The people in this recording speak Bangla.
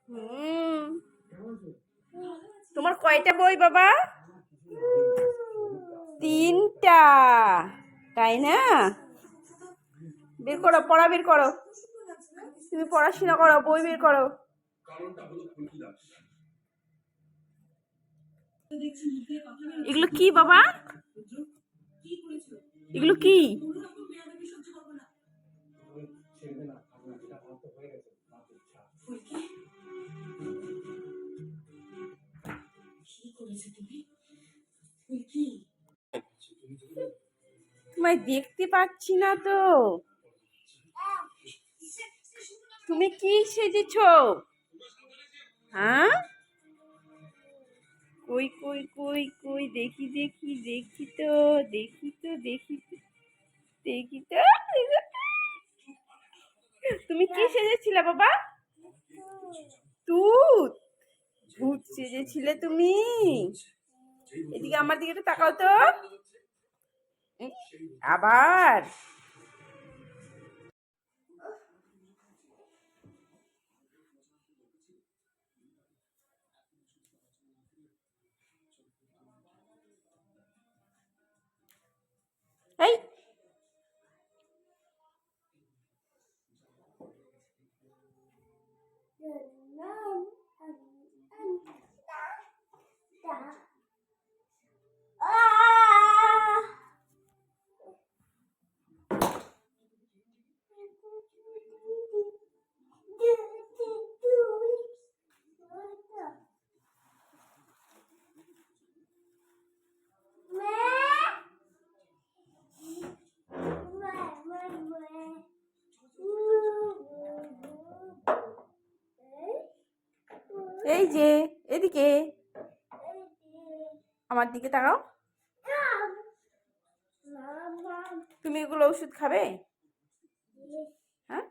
হুম। তোমার কয়টা বই বাবা? 3টা, তাই না? বের করো, পড়া বের করো। তুমি পড়াশোনা করো, বই বের করো। এগুলো কি বাবা? এগুলো কি? তোমায় দেখতে পাচ্ছি না তো। তুমি কি সেজেছো? হ্যাঁ, কই কই কই কই, দেখি দেখি দেখি তো, দেখি তো দেখি তো, দেখি তো। তুমি কি সেজেছিলে বাবা? তুত? ভূত সেজেছিলে তুমি? এদিকে আমার দিকে একটু তাকাও তো। আবার এই, এই যে এদিকে আমার দিকে তাকাও। তুমি এগুলো ওষুধ খাবে? হ্যাঁ,